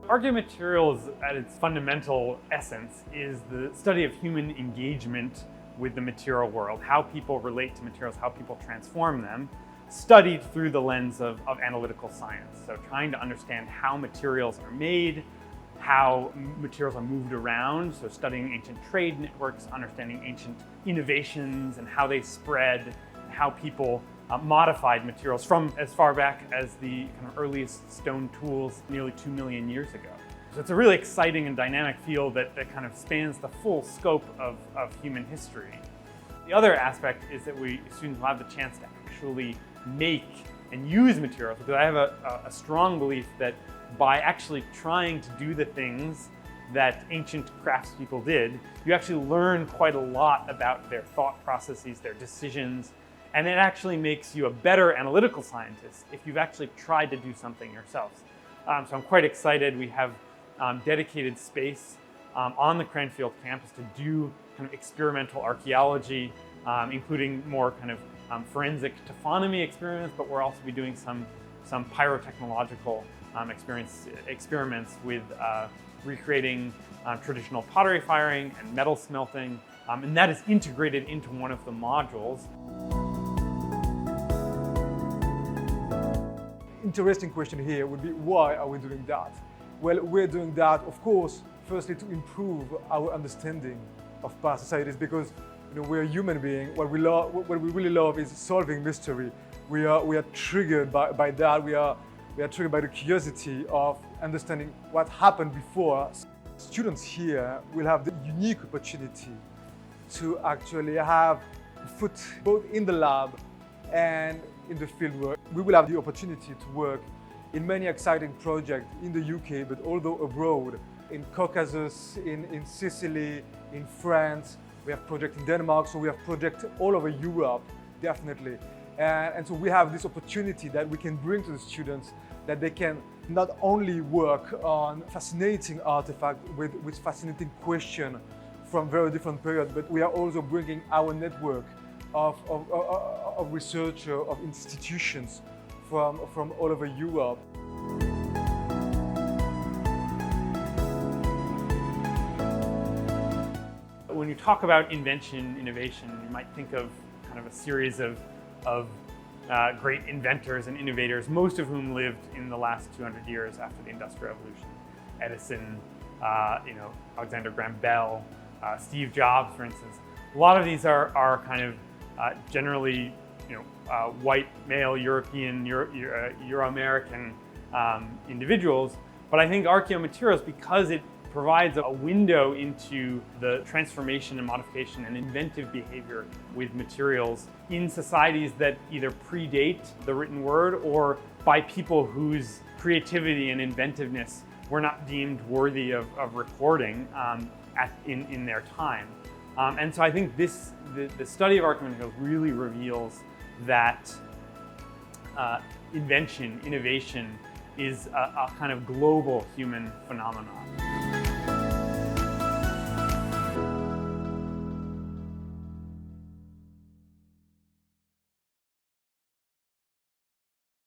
Archaeomaterials, at its fundamental essence, is the study of human engagement with the material world, how people relate to materials, how people transform them, studied through the lens of analytical science. So trying to understand how materials are made, how materials are moved around, so studying ancient trade networks, understanding ancient innovations and how they spread, how people modified materials from as far back as the kind of earliest stone tools nearly 2 million years ago. So it's a really exciting and dynamic field that kind of spans the full scope of human history. The other aspect is that students will have the chance to actually make and use materials, because I have a strong belief that by actually trying to do the things that ancient craftspeople did, you actually learn quite a lot about their thought processes, their decisions, and it actually makes you a better analytical scientist if you've actually tried to do something yourselves. So I'm quite excited. We have dedicated space on the Cranfield campus to do kind of experimental archaeology, including more kind of forensic taphonomy experiments, but we'll also be doing some pyrotechnological experiments with recreating traditional pottery firing and metal smelting, and that is integrated into one of the modules. Interesting question here would be, why are we doing that? Well, we're doing that, of course, firstly to improve our understanding of past societies, because we're a human being. What we really love is solving mystery. We are triggered by that. We are triggered by the curiosity of understanding what happened before us. Students here will have the unique opportunity to actually have foot both in the lab and in the fieldwork. We will have the opportunity to work in many exciting projects in the UK, but also abroad, in Caucasus, in Sicily, in France. We have projects in Denmark, so we have projects all over Europe, definitely. And so we have this opportunity that we can bring to the students, that they can not only work on fascinating artifacts with fascinating questions from very different periods, but we are also bringing our network of researchers, of institutions from all over Europe. When you talk about invention, innovation, you might think of kind of a series of great inventors and innovators, most of whom lived in the last 200 years after the Industrial Revolution. Edison, Alexander Graham Bell, Steve Jobs, for instance. A lot of these are kind of generally, white, male, European, Euro-American individuals. But I think archaeomaterials, because it provides a window into the transformation and modification and inventive behavior with materials in societies that either predate the written word or by people whose creativity and inventiveness were not deemed worthy of recording in their time. And so I think the study of archaeomaterials really reveals that innovation is a kind of global human phenomenon.